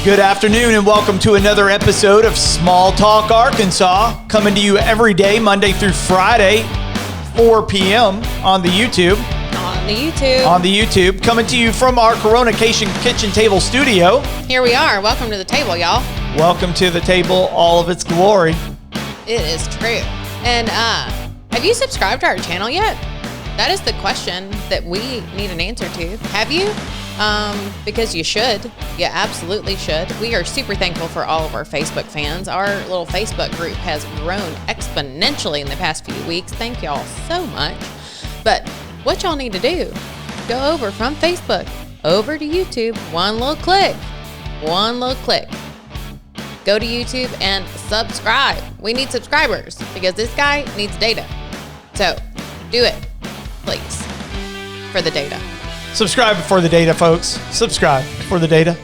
Good afternoon and welcome to another episode of Small Talk Arkansas, coming to you every day, Monday through Friday, 4 p.m. on the YouTube. On the YouTube, coming to you from our Corona-cation kitchen table studio. Here we are. Welcome to the table, y'all. Welcome to the table, all of its glory. It is true. And have you subscribed to our channel yet? That is the question that we need an answer to. Have you? Because you should. You absolutely should. We are super thankful for all of our Facebook fans. Our little Facebook group has grown exponentially in the past few weeks. Thank y'all so much. But what y'all need to do, go over from Facebook over to YouTube. One little click. Go to YouTube and subscribe. We need subscribers because this guy needs data. So do it, please, for the data. Subscribe for the data, folks. Subscribe for the data.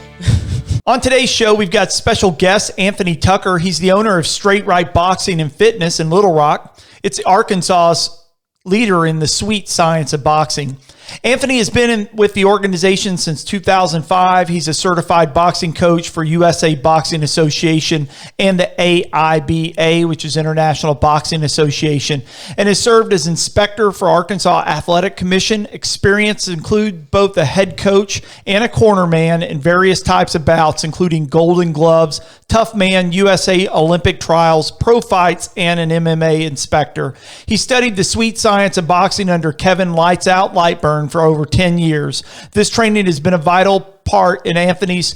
On today's show, we've got special guest Anthony Tucker. He's the owner of Straightright Boxing and Fitness in Little Rock. It's Arkansas's leader in the sweet science of boxing. Anthony has been with the organization since 2005. He's a certified boxing coach for USA Boxing Association and the AIBA, which is International Boxing Association, and has served as inspector for Arkansas Athletic Commission. Experiences include both a head coach and a cornerman in various types of bouts, including Golden Gloves, Toughman, USA Olympic trials, pro fights, and an MMA inspector. He studied the sweet science of boxing under Kevin Lights Out Lightburn for over 10 years. This training has been a vital part in Anthony's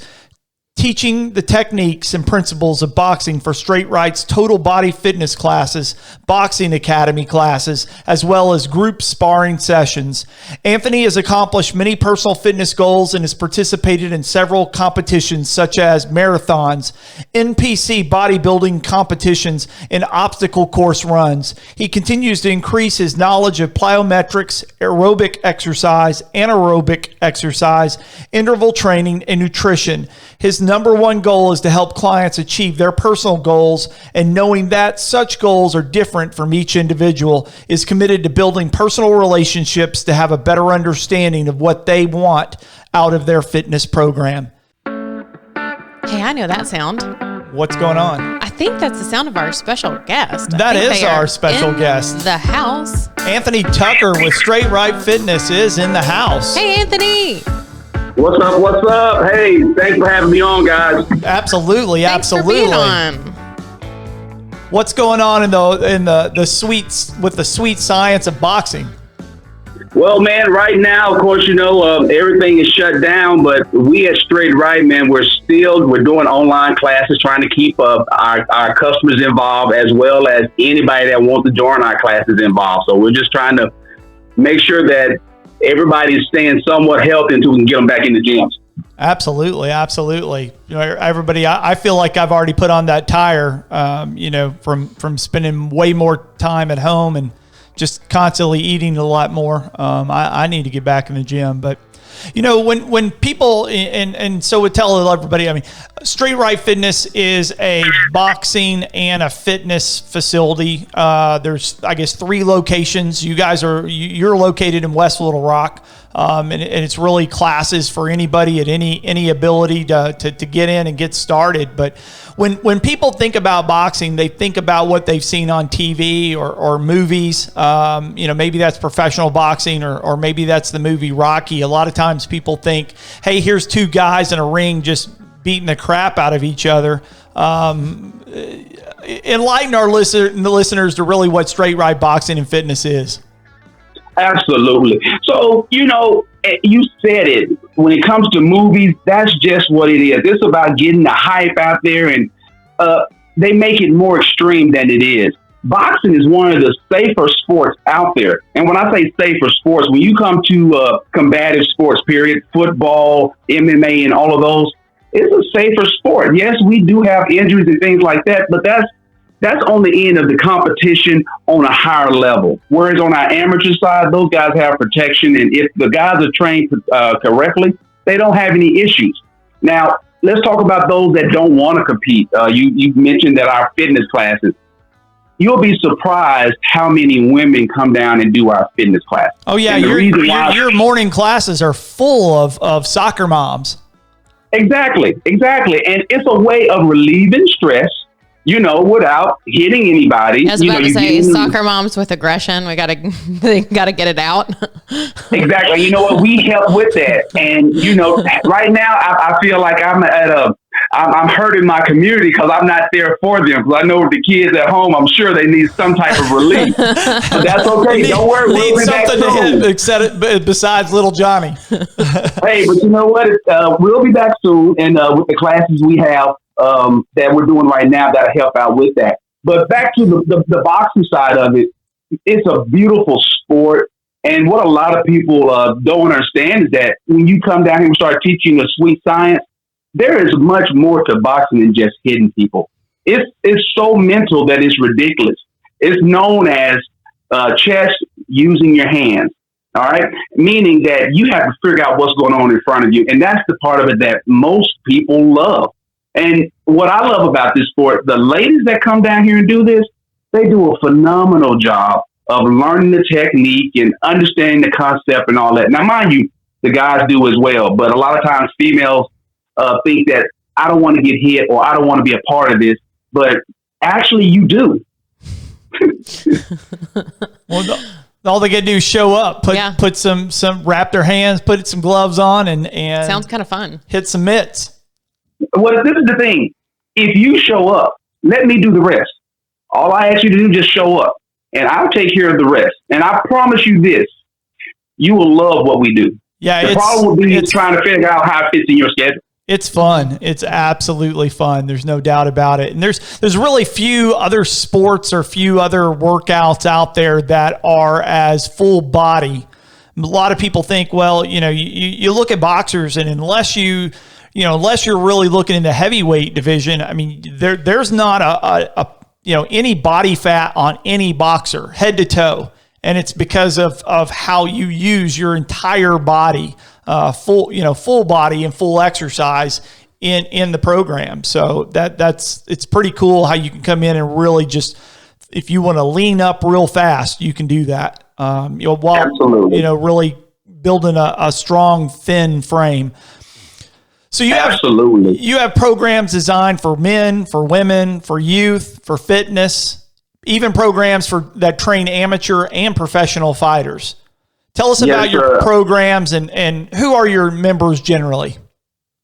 teaching the techniques and principles of boxing for Straightright's total body fitness classes, boxing academy classes, as well as group sparring sessions. Anthony has accomplished many personal fitness goals and has participated in several competitions such as marathons, NPC bodybuilding competitions, and obstacle course runs. He continues to increase his knowledge of plyometrics, aerobic exercise, anaerobic exercise, interval training, and nutrition. His number one goal is to help clients achieve their personal goals, and knowing that such goals are different from each individual, is committed to building personal relationships to have a better understanding of what they want out of their fitness program. Hey, I know that sound. What's going on? I think that's the sound of our special guest. That is our special guest. The house. Anthony Tucker with Straightright Fitness is in the house. Hey, Anthony. What's up? Hey, thanks for having me on, guys. Absolutely. Thanks for being on. What's going on in the sweets with the sweet science of boxing? Well, man, right now, of course, everything is shut down, but we at Straightright, man, we're doing online classes, trying to keep our customers involved, as well as anybody that wants to join our classes involved. So we're just trying to make sure that everybody's staying somewhat healthy until we can get them back in the gyms. Absolutely. Everybody, I feel like I've already put on that tire, from spending way more time at home and just constantly eating a lot more. I need to get back in the gym, but when people, and so we tell everybody, Straightright Fitness is a boxing and a fitness facility. There's, I guess, 3 locations. You're located in West Little Rock. And it's really classes for anybody at any ability to get in and get started. But when people think about boxing, they think about what they've seen on TV or movies. Maybe that's professional boxing or maybe that's the movie Rocky. A lot of times people think, hey, here's 2 guys in a ring just beating the crap out of each other. Enlighten our listeners to really what Straightright Boxing and Fitness is. Absolutely. So, you said it. When it comes to movies, that's just what it is. It's about getting the hype out there, and they make it more extreme than it is. Boxing is one of the safer sports out there. And when I say safer sports, when you come to combative sports, period, football, MMA, and all of those, it's a safer sport. Yes, we do have injuries and things like that, but that's on the end of the competition on a higher level. Whereas on our amateur side, those guys have protection. And if the guys are trained correctly, they don't have any issues. Now, let's talk about those that don't want to compete. You mentioned that our fitness classes. You'll be surprised how many women come down and do our fitness class. Oh, yeah. Your morning classes are full of soccer moms. Exactly. And it's a way of relieving stress, without hitting anybody. I was about to say, soccer moms with aggression, they gotta get it out. Exactly. You know what? We help with that. And, right now I feel like I'm hurting my community because I'm not there for them. Because I know the kids at home, I'm sure they need some type of relief. But that's okay. Don't worry. We'll be back soon. Besides little Johnny. Hey, but you know what? We'll be back soon. And with the classes we have that we're doing right now, that'll help out with that. But back to the boxing side of it, it's a beautiful sport. And what a lot of people don't understand is that when you come down here and start teaching the sweet science, there is much more to boxing than just hitting people. It's so mental that it's ridiculous. It's known as chess using your hands. All right. Meaning that you have to figure out what's going on in front of you. And that's the part of it that most people love. And what I love about this sport, the ladies that come down here and do this, they do a phenomenal job of learning the technique and understanding the concept and all that. Now, mind you, the guys do as well. But a lot of times females think that I don't want to get hit or I don't want to be a part of this. But actually, you do. Well, all they got to do is show up, put some wrap their hands, put some gloves on, and sounds kind of fun. Hit some mitts. Well, this is the thing. If you show up, let me do the rest. All I ask you to do is just show up, and I'll take care of the rest. And I promise you this, you will love what we do. Yeah, the problem will be trying to figure out how it fits in your schedule. It's fun. It's absolutely fun. There's no doubt about it. And there's really few other sports or few other workouts out there that are as full body. A lot of people think, well, you look at boxers, and unless you're really looking in the heavyweight division, I mean, there's not any body fat on any boxer, head to toe. And it's because of how you use your entire body, full body and full exercise in the program. So it's pretty cool how you can come in and really just, if you want to lean up real fast, you can do that. While Absolutely. Really building a strong, thin frame. So you have programs designed for men, for women, for youth, for fitness, even programs that train amateur and professional fighters. Tell us about your programs and who are your members generally?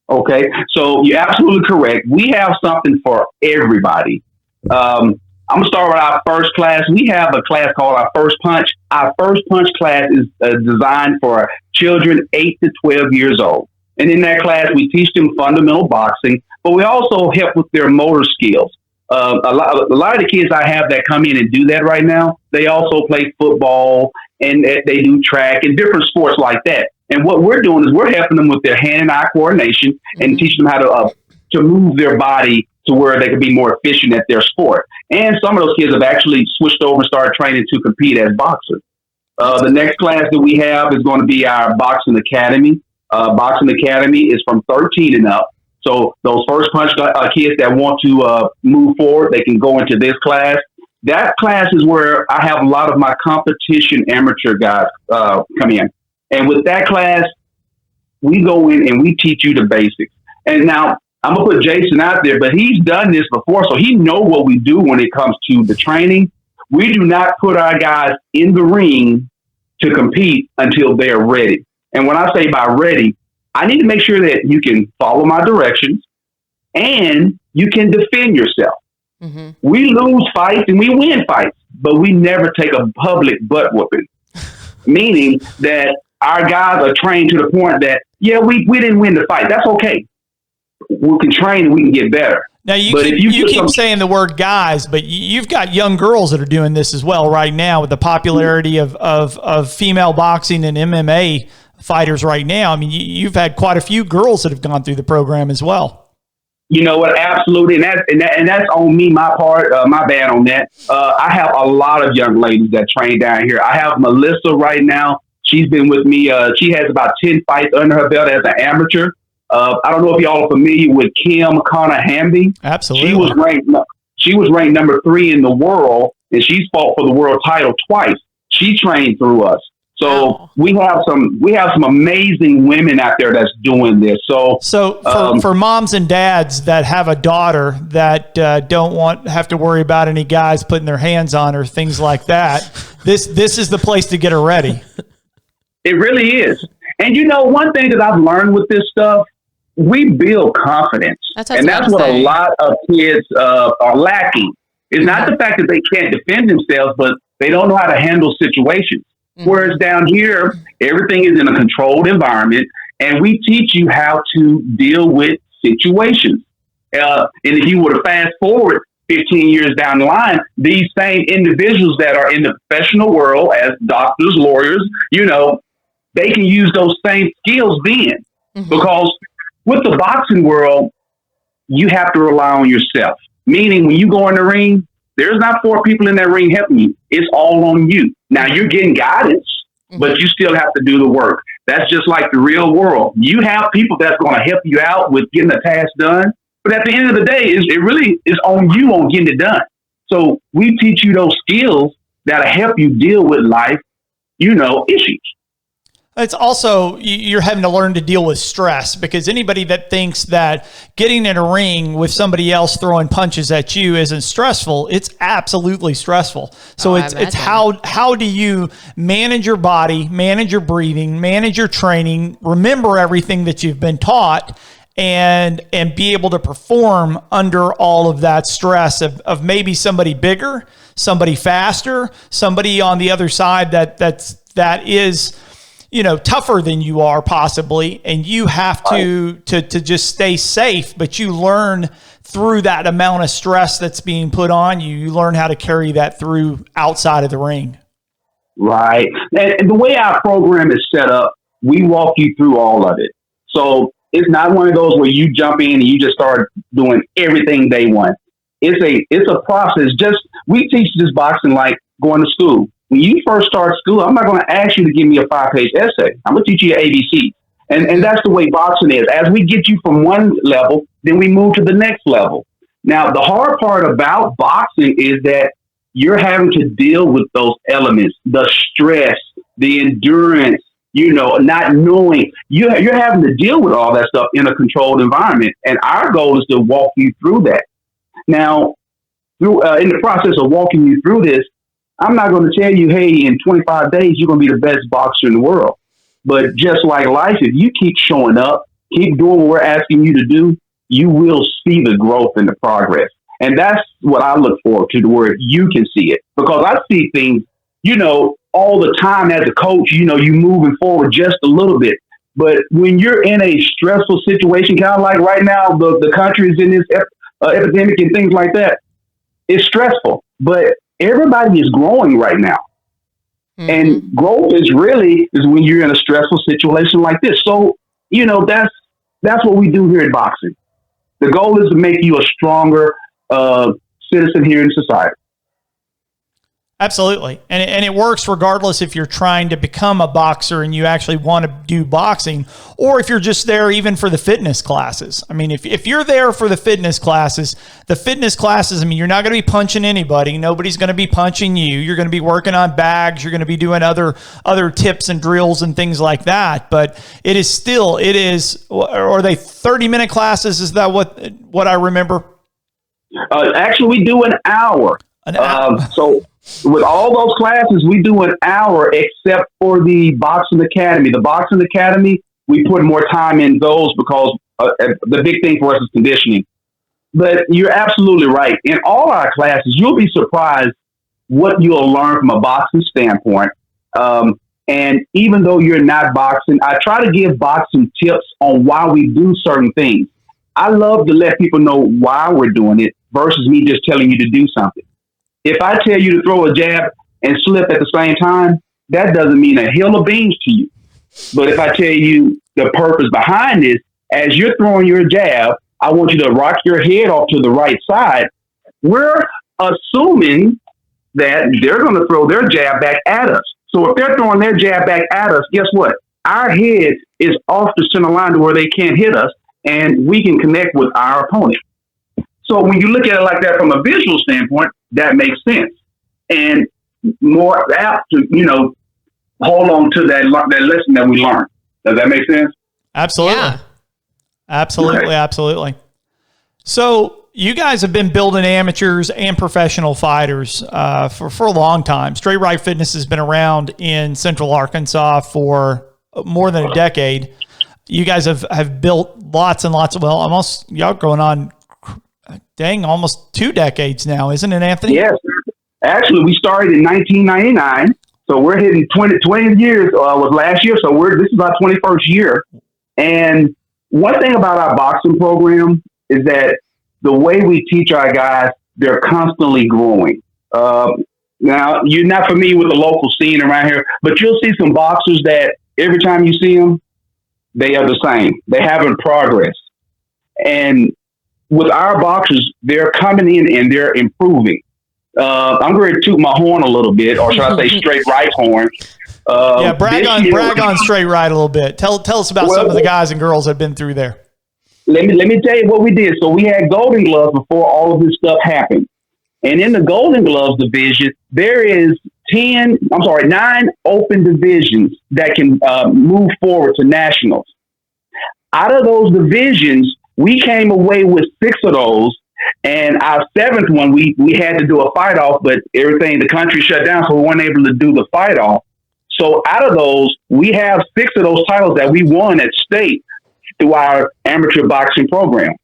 Okay, so you're absolutely correct. We have something for everybody. I'm going to start with our first class. We have a class called our First Punch. Our First Punch class is designed for children 8 to 12 years old. And in that class, we teach them fundamental boxing, but we also help with their motor skills. A lot of the kids I have that come in and do that right now, they also play football and they do track and different sports like that. And what we're doing is we're helping them with their hand and eye coordination and teaching them how to move their body to where they can be more efficient at their sport. And some of those kids have actually switched over and started training to compete as boxers. The next class that we have is going to be our Boxing Academy. Boxing Academy is from 13 and up. So those First Punch kids that want to move forward, they can go into this class. That class is where I have a lot of my competition amateur guys come in. And with that class, we go in and we teach you the basics. And now I'm going to put Jason out there, but he's done this before, so he knows what we do when it comes to the training. We do not put our guys in the ring to compete until they're ready. And when I say by ready, I need to make sure that you can follow my directions and you can defend yourself. Mm-hmm. We lose fights and we win fights, but we never take a public butt whooping. Meaning that our guys are trained to the point that, we didn't win the fight. That's okay. We can train and we can get better. Now, you keep saying the word guys, but you've got young girls that are doing this as well right now with the popularity of female boxing and MMA fighters right now. I mean, you've had quite a few girls that have gone through the program as well. You know what? Absolutely. And that's on me, my part, my bad on that. I have a lot of young ladies that train down here. I have Melissa right now. She's been with me. She has about 10 fights under her belt as an amateur. I don't know if y'all are familiar with Connor-Hamby. Absolutely. She was ranked number 3 in the world, and she's fought for the world title twice. She trained through us. So Wow. we have some amazing women out there that's doing this. So for moms and dads that have a daughter that don't have to worry about any guys putting their hands on her, things like that, this is the place to get her ready. It really is. And one thing that I've learned with this stuff, we build confidence. That's what a lot of kids are lacking. It's not the fact that they can't defend themselves, but they don't know how to handle situations. Mm-hmm. Whereas down here, everything is in a controlled environment, and we teach you how to deal with situations. And if you were to fast forward 15 years down the line, these same individuals that are in the professional world as doctors, lawyers, they can use those same skills then. Mm-hmm. Because with the boxing world, you have to rely on yourself. Meaning when you go in the ring, there's not 4 people in that ring helping you. It's all on you. Now you're getting guidance, but you still have to do the work. That's just like the real world. You have people that's going to help you out with getting the task done. But at the end of the day, it really is on you on getting it done. So we teach you those skills that'll help you deal with life, issues. It's also, you're having to learn to deal with stress, because anybody that thinks that getting in a ring with somebody else throwing punches at you isn't stressful, it's absolutely stressful. So it's how do you manage your body, manage your breathing, manage your training, remember everything that you've been taught, and be able to perform under all of that stress of maybe somebody bigger, somebody faster, somebody on the other side that is tougher than you are possibly, and you have to just stay safe, but you learn through that amount of stress that's being put on you. You learn how to carry that through outside of the ring. Right. And the way our program is set up, we walk you through all of it. So it's not one of those where you jump in and you just start doing everything day one. It's a process. We teach this boxing like going to school. When you first start school, I'm not going to ask you to give me a 5-page essay. I'm going to teach you your ABC. And that's the way boxing is. As we get you from one level, then we move to the next level. Now, the hard part about boxing is that you're having to deal with those elements, the stress, the endurance, not knowing. You're having to deal with all that stuff in a controlled environment. And our goal is to walk you through that. Now, in the process of walking you through this, I'm not going to tell you, hey, in 25 days, you're going to be the best boxer in the world. But just like life, if you keep showing up, keep doing what we're asking you to do, you will see the growth and the progress. And that's what I look forward to where you can see it. Because I see things, all the time as a coach, you moving forward just a little bit. But when you're in a stressful situation, kind of like right now, the country is in this epidemic and things like that, it's stressful. But everybody is growing right now. Mm-hmm. And growth is when you're in a stressful situation like this. So, that's what we do here at boxing. The goal is to make you a stronger citizen here in society. Absolutely. And it works regardless if you're trying to become a boxer and you actually want to do boxing, or if you're just there even for the fitness classes. I mean, if you're there for the fitness classes, I mean, you're not going to be punching anybody. Nobody's going to be punching you. You're going to be working on bags. You're going to be doing other tips and drills and things like that. But it is, are they 30-minute classes? Is that what I remember? Actually, we do an hour. So with all those classes, we do an hour except for the Boxing Academy. The Boxing Academy, we put more time in those because the big thing for us is conditioning. But you're absolutely right. In all our classes, you'll be surprised what you'll learn from a boxing standpoint. And even though you're not boxing, I try to give boxing tips on why we do certain things. I love to let people know why we're doing it versus me just telling you to do something. If I tell you to throw a jab and slip at the same time, that doesn't mean a hill of beans to you. But if I tell you the purpose behind this, as you're throwing your jab, I want you to rock your head off to the right side. We're assuming that they're going to throw their jab back at us. So if they're throwing their jab back at us, guess what? Our head is off the center line to where they can't hit us, and we can connect with our opponent. So when you look at it like that from a visual standpoint, that makes sense. And more apt to, hold on to that lesson that we learned. Does that make sense? Absolutely. Yeah. Absolutely. Okay. Absolutely. So you guys have been building amateurs and professional fighters for a long time. Straightright Fitness has been around in Central Arkansas for more than a decade. You guys have built lots and lots of, y'all going on, almost 2 decades now, isn't it, Anthony? Yes. Actually, we started in 1999. So we're hitting 20 years was last year. So this is our 21st year. And one thing about our boxing program is that the way we teach our guys, they're constantly growing. Now, you're not familiar with the local scene around here, but you'll see some boxers that every time you see them, they are the same. They haven't progressed. And with our boxers, they're coming in and they're improving. I'm going to toot my horn a little bit, or should I say Straightright horn. Brag on Straightright a little bit. Tell us about some of the guys and girls that have been through there. Let me tell you what we did. So we had Golden Gloves before all of this stuff happened. And in the Golden Gloves division, there is 9 open divisions that can move forward to nationals. Out of those divisions, we came away with 6 of those. And our 7th one, we had to do a fight off, but the country shut down, so we weren't able to do the fight off. So out of those, we have 6 of those titles that we won at state through our amateur boxing program.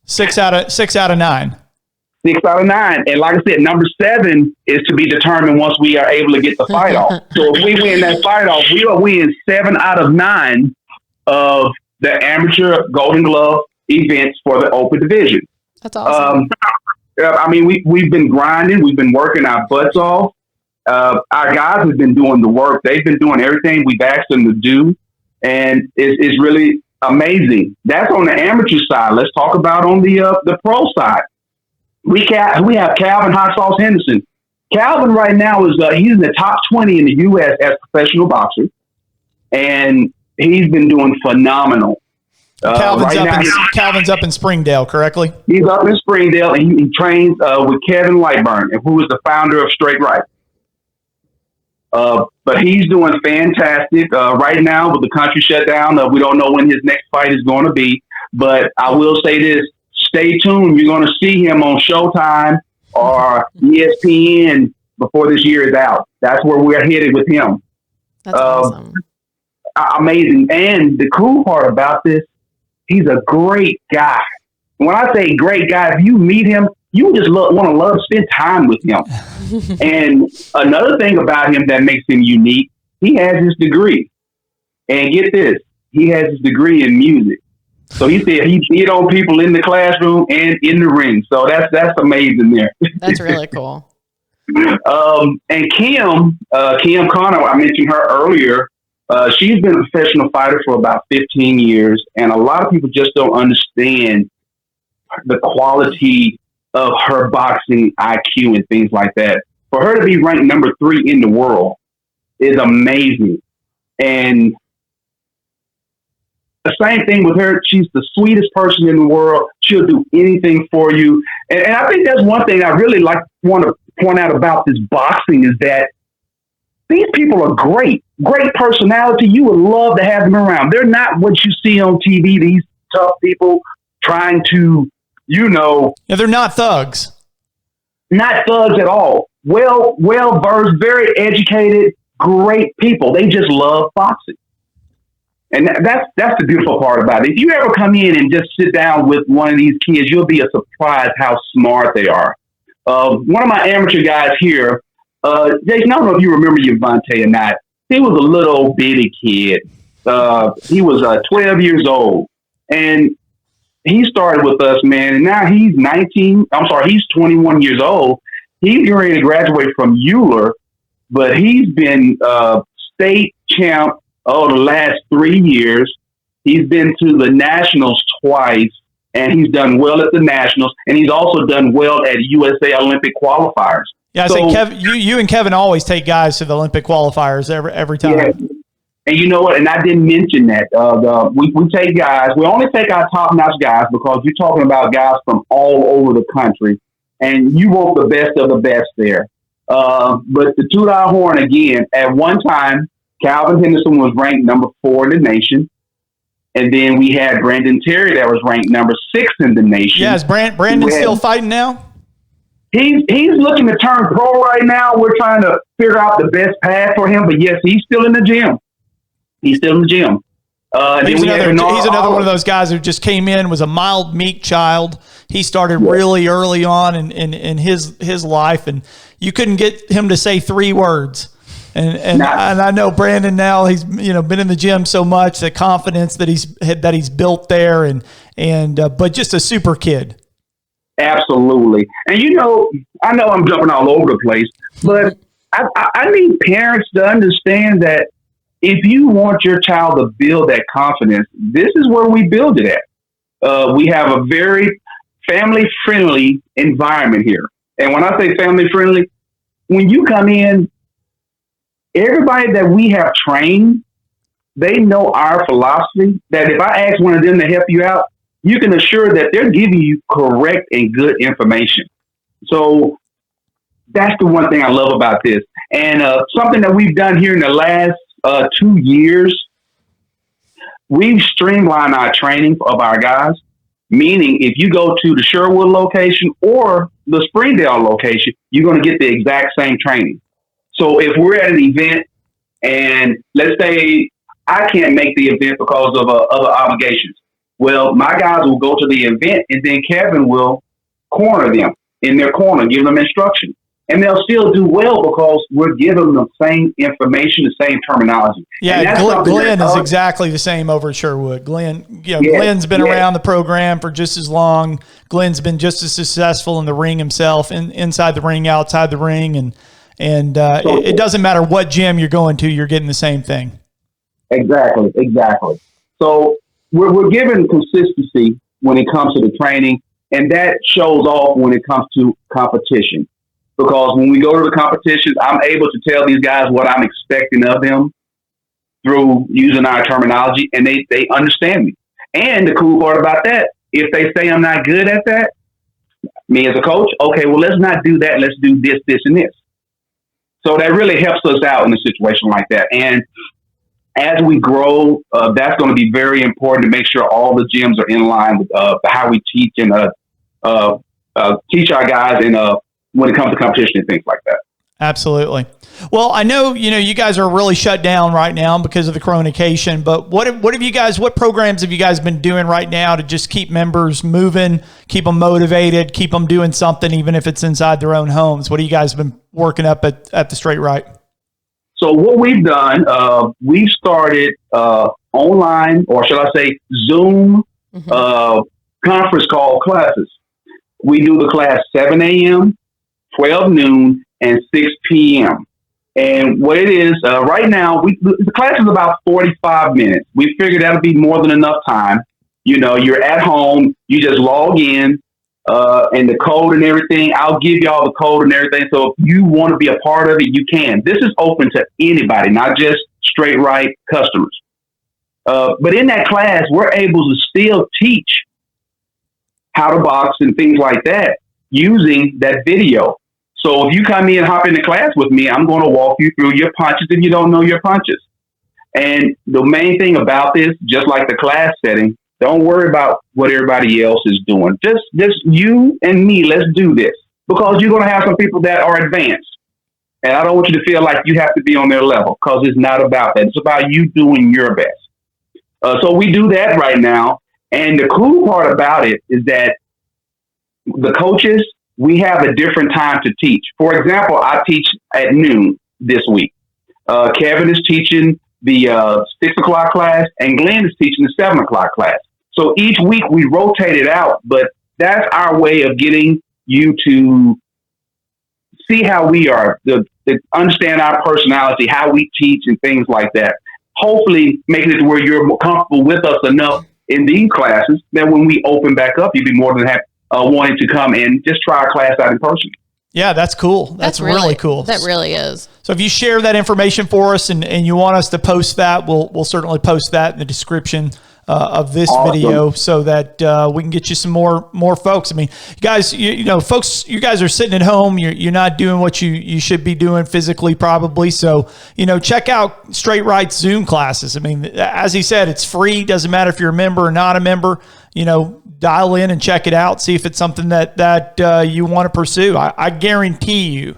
6 out of 9. 6 out of 9. And like I said, number 7 is to be determined once we are able to get the fight off. So if we win that fight off, we will win 7 out of 9 of the amateur Golden Glove events for the open division. That's awesome. We've been grinding. We've been working our butts off. Our guys have been doing the work. They've been doing everything we've asked them to do. And it's really amazing. That's on the amateur side. Let's talk about on the pro side. We have Calvin Hot Sauce Henderson. Calvin right now he's in the top 20 in the U.S. as a professional boxer. And he's been doing phenomenal. Calvin's up in Springdale, correctly? He's up in Springdale, and he trains with Kevin Lightburn, who is the founder of Straightright. But he's doing fantastic right now with the country shut down. We don't know when his next fight is going to be, but I will say this: stay tuned. You're going to see him on Showtime or ESPN before this year is out. That's where we're headed with him. That's awesome. Amazing. And the cool part about this, he's a great guy. When I say great guy, if you meet him, you just want to spend time with him. And another thing about him that makes him unique, he has his degree. And get this, he has his degree in music. So he said he beat on people in the classroom and in the ring. So that's amazing there. That's really cool. And Kim Connor, I mentioned her earlier. She's been a professional fighter for about 15 years, and a lot of people just don't understand the quality of her boxing IQ and things like that. For her to be ranked number 3 in the world is amazing. And the same thing with her. She's the sweetest person in the world. She'll do anything for you. And I think that's one thing I really want to point out about this boxing is that these people are great personality. You would love to have them around. They're not what you see on TV, these tough people trying to, they're not thugs. Not thugs at all. Well-versed, very educated, great people. They just love boxing. And that's the beautiful part about it. If you ever come in and just sit down with one of these kids, you'll be surprised how smart they are. One of my amateur guys here, Jason, I don't know if you remember Yavante or not. He was a little bitty kid. He was 12 years old. And he started with us, man. And now he's 21 years old. He's getting ready to graduate from Euler, but he's been state champ the last 3 years. He's been to the Nationals twice, and he's done well at the Nationals, and he's also done well at USA Olympic qualifiers. Yeah, I say, Kevin, you and Kevin always take guys to the Olympic qualifiers every time. Yeah. And you know what? And I didn't mention that. We take guys. We only take our top-notch guys because you're talking about guys from all over the country, and you want the best of the best there. But the $2 horn, again, at one time, Calvin Henderson was ranked number 4 in the nation. And then we had Brandon Terry that was ranked number 6 in the nation. Yeah, is Brandon still fighting now? He's looking to turn pro right now. We're trying to figure out the best path for him. But, yes, he's still in the gym. He's another one of those guys who just came in, was a mild, meek child. He started really early on in his life, and you couldn't get him to say 3 words. And I know Brandon now, he's been in the gym so much, the confidence that he's built there, and but just a super kid. Absolutely. And I know I'm jumping all over the place, but I need parents to understand that if you want your child to build that confidence, this is where we build it at. We have a very family-friendly environment here. And when I say family-friendly, when you come in, everybody that we have trained, they know our philosophy, that if I ask one of them to help you out, you can assure that they're giving you correct and good information. So that's the one thing I love about this. And something that we've done here in the last 2 years, we've streamlined our training of our guys, meaning if you go to the Sherwood location or the Springdale location, you're going to get the exact same training. So if we're at an event and let's say I can't make the event because of other obligations, well, my guys will go to the event and then Kevin will corner them in their corner, give them instruction. And they'll still do well because we're giving them the same information, the same terminology. Yeah, Glenn is exactly the same over at Sherwood. Glenn's been around the program for just as long. Glenn's been just as successful in the ring himself, inside the ring, outside the ring, and it doesn't matter what gym you're going to, you're getting the same thing. Exactly. So we're given consistency when it comes to the training, and that shows off when it comes to competition. Because when we go to the competitions, I'm able to tell these guys what I'm expecting of them through using our terminology, and they understand me. And the cool part about that, if they say I'm not good at that, me as a coach, okay, well, let's not do that. Let's do this, this, and this. So that really helps us out in a situation like that. And as we grow, that's going to be very important to make sure all the gyms are in line with how we teach and teach our guys when it comes to competition and things like that. Absolutely. Well, I know, you guys are really shut down right now because of the coronation, but what programs have you guys been doing right now to just keep members moving, keep them motivated, keep them doing something, even if it's inside their own homes? What have you guys been working up at the Straightright? So what we've done, we've started online, or should I say Zoom, conference call classes. We do the class 7 a.m., 12 noon, and 6 p.m. And what it is, right now, the class is about 45 minutes. We figured that'll be more than enough time. You're at home, you just log in, and the code and everything. I'll give you all the code and everything. So if you want to be a part of it, you can. This is open to anybody, not just Straightright customers. But in that class, we're able to still teach how to box and things like that using that video. So if you come in and hop into class with me, I'm going to walk you through your punches if you don't know your punches. And the main thing about this, just like the class setting, don't worry about what everybody else is doing. Just you and me, let's do this. Because you're going to have some people that are advanced. And I don't want you to feel like you have to be on their level, because it's not about that. It's about you doing your best. So we do that right now. And the cool part about it is that the coaches, we have a different time to teach. For example, I teach at noon this week. Kevin is teaching the 6 o'clock class, and Glenn is teaching the 7 o'clock class. So each week we rotate it out, but that's our way of getting you to see how we are, to understand our personality, how we teach and things like that. Hopefully making it to where you're more comfortable with us enough in these classes that when we open back up, you'd be more than happy wanting to come and just try our class out in person. Yeah, that's cool. That's really cool. That really is. So if you share that information for us and you want us to post that, we'll certainly post that in the description of this video so that we can get you some more folks. I mean, guys, folks, you guys are sitting at home. You're not doing what you should be doing physically probably. So, check out Straightright's Zoom classes. I mean, as he said, it's free. Doesn't matter if you're a member or not a member. Dial in and check it out. See if it's something that you want to pursue. I guarantee you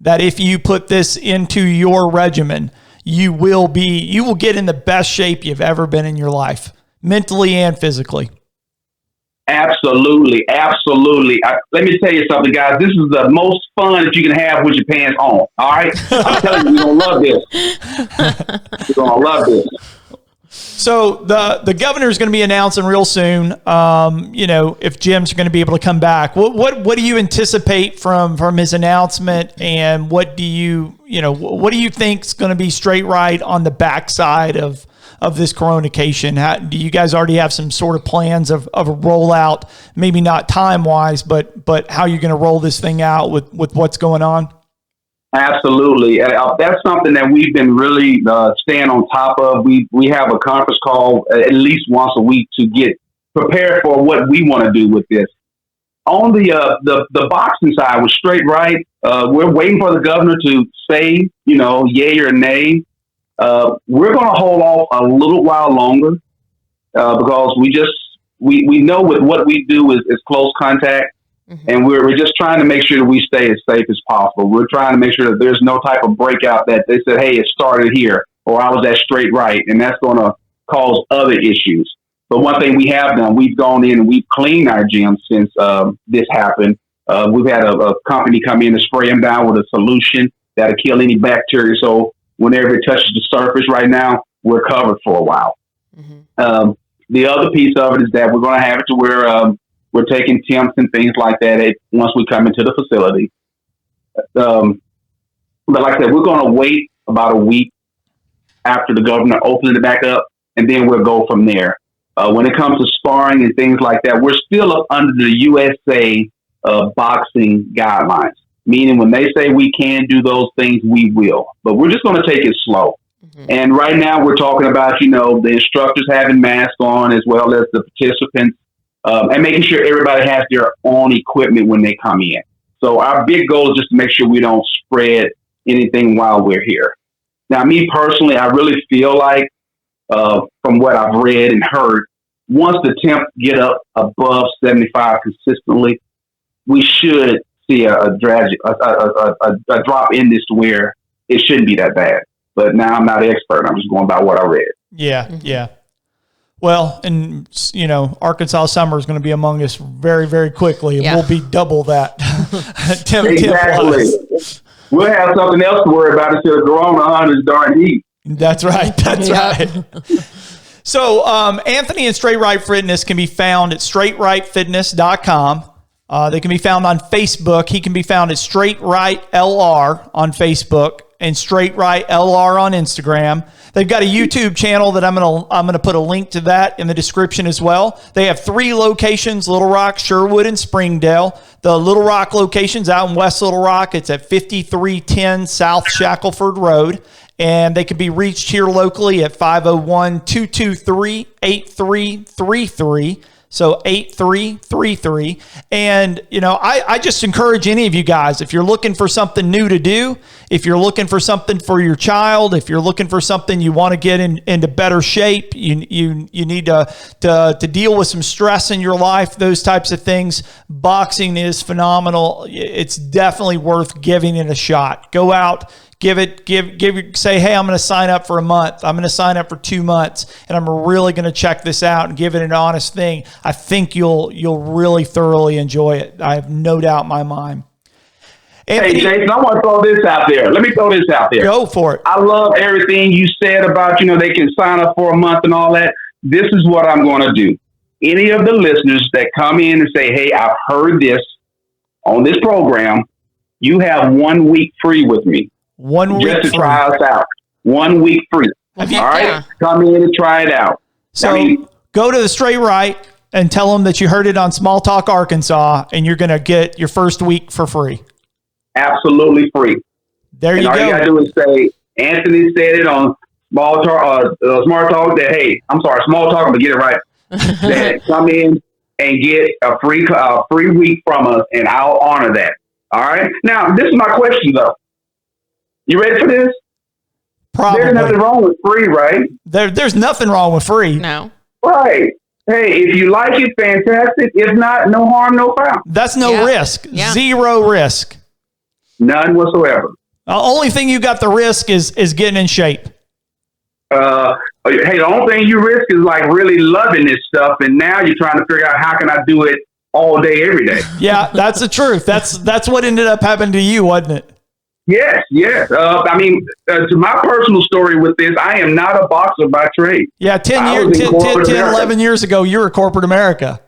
that if you put this into your regimen, you will get in the best shape you've ever been in your life, mentally and physically. Absolutely. Let me tell you something, guys. This is the most fun that you can have with your pants on. All right? I'm telling you, you're going to love this. You're going to love this. So the governor is going to be announcing real soon, if gyms are going to be able to come back. What do you anticipate from his announcement, and what do you think is going to be Straightright on the backside of this coronation? Do you guys already have some sort of plans of a rollout, maybe not time-wise, but how you're going to roll this thing out with what's going on? Absolutely. That's something that we've been really staying on top of. We have a conference call at least once a week to get prepared for what we want to do with this. On the boxing side with Straightright, we're waiting for the governor to say, yay or nay. We're going to hold off a little while longer because we know with what we do is close contact. Mm-hmm. And we're just trying to make sure that we stay as safe as possible. We're trying to make sure that there's no type of breakout that they said, hey, it started here, or I was at Straightright, and that's going to cause other issues. But one thing we have done, we've gone in and we've cleaned our gyms since this happened. We've had a company come in and spray them down with a solution that'll kill any bacteria. So whenever it touches the surface right now, we're covered for a while. Mm-hmm. The other piece of it is that we're going to have it to where we're taking temps and things like that once we come into the facility. But like I said, we're going to wait about a week after the governor opens it back up, and then we'll go from there. When it comes to sparring and things like that, we're still up under the USA boxing guidelines, meaning when they say we can do those things, we will. But we're just going to take it slow. Mm-hmm. And right now we're talking about, the instructors having masks on as well as the participants. And making sure everybody has their own equipment when they come in. So our big goal is just to make sure we don't spread anything while we're here. Now, me personally, I really feel like, from what I've read and heard, once the temps get up above 75 consistently, we should see a drop in this to where it shouldn't be that bad. But now I'm not an expert. I'm just going by what I read. Yeah, yeah. Well, and, Arkansas summer is going to be among us very, very quickly, and we'll be double that. Exactly. We'll have something else to worry about instead of Corona on this darn heat. That's right. That's right. So, Anthony and Straightright Fitness can be found at straightrightfitness.com. They can be found on Facebook. He can be found at Straightright LR on Facebook and Straightright LR on Instagram. They've got a YouTube channel that I'm gonna put a link to that in the description as well. They have 3 locations: Little Rock, Sherwood, and Springdale. The Little Rock location's out in West Little Rock. It's at 5310 South Shackelford Road. And they can be reached here locally at 501-223-8333. So 8333. And, I just encourage any of you guys, if you're looking for something new to do, if you're looking for something for your child, if you're looking for something you want to get into better shape, you need to deal with some stress in your life, those types of things, boxing is phenomenal. It's definitely worth giving it a shot. Go out. Say, hey, I'm going to sign up for a month. I'm going to sign up for 2 months, and I'm really going to check this out and give it an honest thing. I think you'll really thoroughly enjoy it. I have no doubt in my mind. Anthony, hey, Jason, I want to throw this out there. Let me throw this out there. Go for it. I love everything you said about, they can sign up for a month and all that. This is what I'm going to do. Any of the listeners that come in and say, hey, I've heard this on this program, you have 1 week free with me. 1 week just to free. try us out. 1 week free. All right? Come in and try it out. So go to the Straightright and tell them that you heard it on Small Talk Arkansas, and you're going to get your first week for free. Absolutely free. There you go. All you got to do is say, Anthony said it on small talk, smart talk that, hey, I'm sorry, small talk, I'm going to get it right. That come in and get a free week from us, and I'll honor that. All right. Now, this is my question, though. You ready for this? Probably. There's nothing wrong with free, right? There's nothing wrong with free. No. Right. Hey, if you like it, fantastic. If not, no harm, no foul. That's no risk. Yeah. Zero risk. None whatsoever. The only thing you got the risk is getting in shape. Hey, the only thing you risk is like really loving this stuff, and now you're trying to figure out how can I do it all day, every day. Yeah, that's the truth. That's what ended up happening to you, wasn't it? Yes. I mean, to my personal story with this, I am not a boxer by trade. Yeah, 10, 11 years ago, you were corporate America.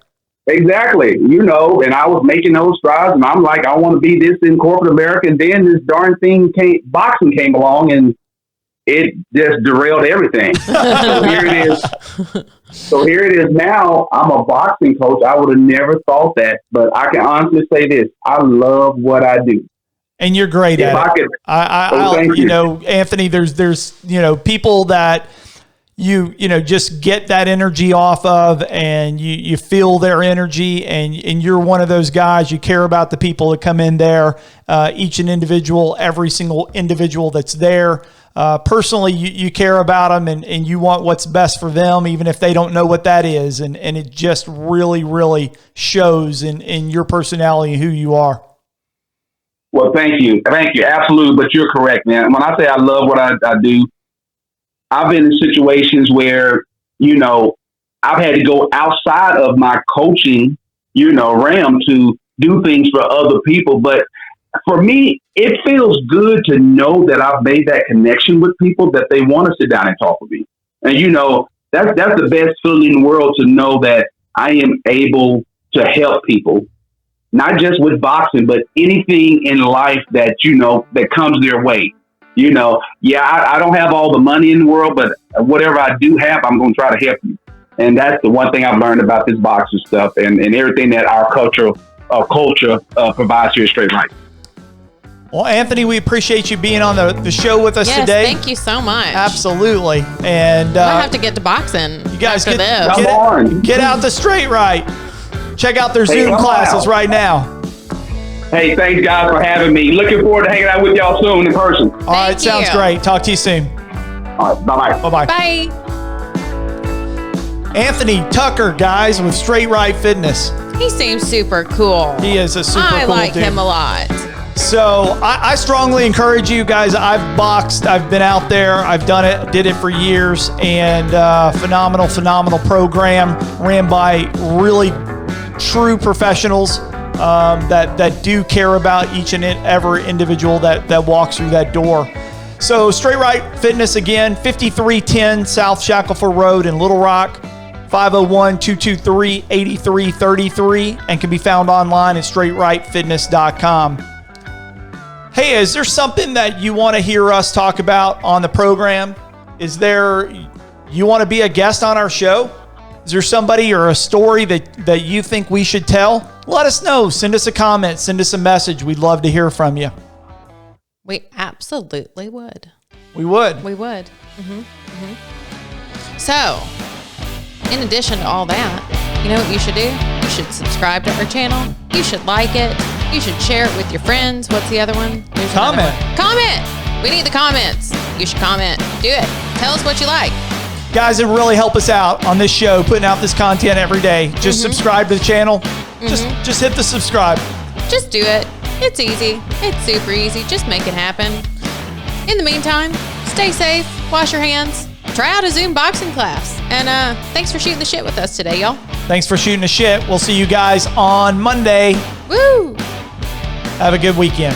Exactly. And I was making those strides, and I'm like, I want to be this in corporate America. And then this darn thing boxing came along, and it just derailed everything. So here it is now. I'm a boxing coach. I would have never thought that, but I can honestly say this. I love what I do. And you're great at it. Anthony, there's people that you just get that energy off of, and you feel their energy, and you're one of those guys. You care about the people that come in there, every single individual that's there. Personally, you care about them, and you want what's best for them, even if they don't know what that is. And it just really, really shows in your personality and who you are. Well, thank you. Absolutely. But you're correct, man. When I say I love what I do, I've been in situations where, I've had to go outside of my coaching, realm to do things for other people. But for me, it feels good to know that I've made that connection with people, that they want to sit down and talk with me. And, that's the best feeling in the world, to know that I am able to help people. Not just with boxing, but anything in life that, that comes their way. I don't have all the money in the world, but whatever I do have, I'm going to try to help you. And that's the one thing I've learned about this boxing stuff, and everything that our culture provides here at Straightright. Well, Anthony, we appreciate you being on the show with us today. Thank you so much. Absolutely. And I have to get to boxing. You guys get out to Straightright. Check out their Zoom classes right now. Hey, thanks, guys, for having me. Looking forward to hanging out with y'all soon in person. All right, sounds great. Talk to you soon. All right, bye-bye. Bye-bye. Bye. Anthony Tucker, guys, with Straightright Fitness. He seems super cool. He is a super cool dude. I like him a lot. So I strongly encourage you guys. I've boxed. I've been out there. I've done it. Did it for years. And phenomenal program ran by really true professionals that do care about each and every individual that walks through that door. So Straightright Fitness, again, 5310 South Shackleford Road in Little Rock, 501-223-8333, and can be found online at straightrightfitness.com. Hey, is there something that you want to hear us talk about on the program? You want to be a guest on our show? Is there somebody or a story that you think we should tell? Let us know. Send us a comment. Send us a message. We'd love to hear from you. We absolutely would. We would. So, in addition to all that, you know what you should do? You should subscribe to our channel. You should like it. You should share it with your friends. What's the other one? Comment. Comment. We need the comments. You should comment. Do it. Tell us what you like. Guys, it really help us out on this show, putting out this content every day. Just subscribe to the channel. Just hit the subscribe. Just do it. It's easy. It's super easy. Just make it happen. In the meantime, stay safe. Wash your hands. Try out a Zoom boxing class. And thanks for shooting the shit with us today, y'all. Thanks for shooting the shit. We'll see you guys on Monday. Woo! Have a good weekend.